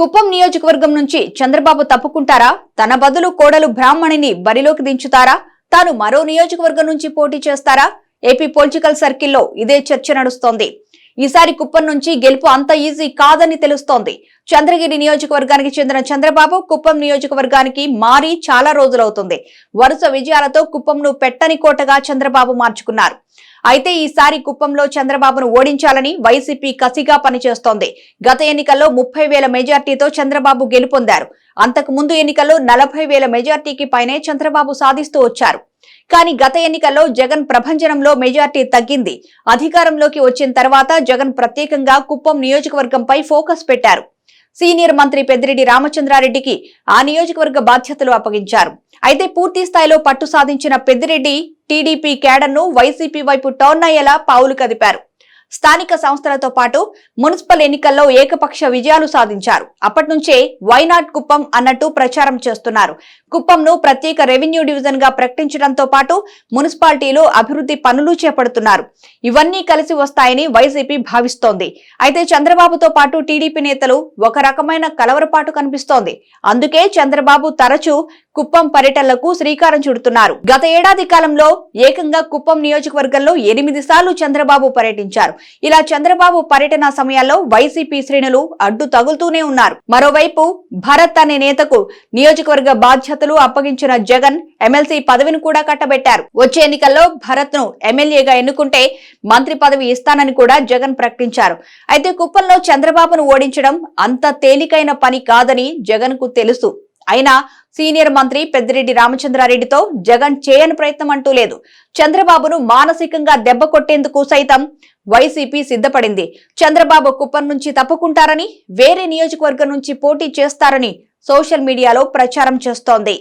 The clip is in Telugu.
కుప్పం నియోజకవర్గం నుంచి చంద్రబాబు తప్పుకుంటారా? తన బదులు కోడలు బ్రాహ్మణిని బరిలోకి దించుతారా? తాను మరో నియోజకవర్గం నుంచి పోటీ చేస్తారా? ఏపీ పొలిటికల్ సర్కిల్లో ఇదే చర్చ నడుస్తోంది. ఈసారి కుప్పం నుంచి గెలుపు అంత ఈజీ కాదని తెలుస్తోంది. చంద్రగిరి నియోజకవర్గానికి చెందిన చంద్రబాబు కుప్పం నియోజకవర్గానికి మారి చాలా రోజులవుతుంది. వరుస విజయాలతో కుప్పంను పెట్టని కోటగా చంద్రబాబు మార్చుకున్నారు. అయితే ఈసారి కుప్పంలో చంద్రబాబును ఓడించాలని వైసీపీ కసిగా పనిచేస్తోంది. గత ఎన్నికల్లో 30,000 మెజార్టీతో చంద్రబాబు గెలుపొందారు. అంతకు ముందు ఎన్నికల్లో 40,000 మెజార్టీకి పైనే చంద్రబాబు సాధిస్తూ వచ్చారు. కానీ గత ఎన్నికల్లో జగన్ ప్రభంజనంలో మెజార్టీ తగ్గింది. అధికారంలోకి వచ్చిన తర్వాత జగన్ ప్రత్యేకంగా కుప్పం నియోజకవర్గంపై ఫోకస్ పెట్టారు. సీనియర్ మంత్రి పెద్దిరెడ్డి రామచంద్రారెడ్డికి ఆ నియోజకవర్గ బాధ్యతలు అప్పగించారు. అయితే పూర్తి స్థాయిలో పట్టు సాధించిన పెద్దిరెడ్డి టీడీపీ క్యాడర్ను వైసీపీ వైపు టర్న్ అయ్యేలా పావులు కదిపారు. స్థానిక సంస్థలతో పాటు మున్సిపల్ ఎన్నికల్లో ఏకపక్ష విజయాలు సాధించారు. అప్పటి నుంచే వైనాట్ కుప్పం అన్నట్టు ప్రచారం చేస్తున్నారు. కుప్పంను ప్రత్యేక రెవెన్యూ డివిజన్ గా ప్రకటించడంతో పాటు మున్సిపాలిటీలో అభివృద్ధి పనులు చేపడుతున్నారు. ఇవన్నీ కలిసి వస్తాయని వైసీపీ భావిస్తోంది. అయితే చంద్రబాబుతో పాటు టీడీపీ నేతలు ఒక రకమైన కలవరపాటు కనిపిస్తోంది. అందుకే చంద్రబాబు తరచూ కుప్పం పర్యటనలకు శ్రీకారం చుడుతున్నారు. గత ఏడాది కాలంలో ఏకంగా కుప్పం నియోజకవర్గంలో 8 సార్లు చంద్రబాబు పర్యటించారు. ఇలా చంద్రబాబు పర్యటన సమయాల్లో వైసీపీ శ్రేణులు అడ్డు తగులుతూనే ఉన్నారు. మరోవైపు భరత్ అనే నేతకు నియోజకవర్గ బాధ్యతలు అప్పగించిన జగన్ ఎమ్మెల్సీ పదవిని కూడా కట్టబెట్టారు. వచ్చే ఎన్నికల్లో భరత్ ను ఎమ్మెల్యేగా ఎన్నుకుంటే మంత్రి పదవి ఇస్తానని కూడా జగన్ ప్రకటించారు. అయితే కుప్పంలో చంద్రబాబును ఓడించడం అంత తేలికైన పని కాదని జగన్ కు తెలుసు. అయినా సీనియర్ మంత్రి పెద్దిరెడ్డి రామచంద్రారెడ్డితో జగన్ చేయని ప్రయత్నం అంటూ లేదు. చంద్రబాబును మానసికంగా దెబ్బ కొట్టేందుకు సైతం వైసీపీ సిద్ధపడింది. చంద్రబాబు కుప్పం నుంచి తప్పుకుంటారని, వేరే నియోజకవర్గం నుంచి పోటీ చేస్తారని సోషల్ మీడియాలో ప్రచారం చేస్తోంది.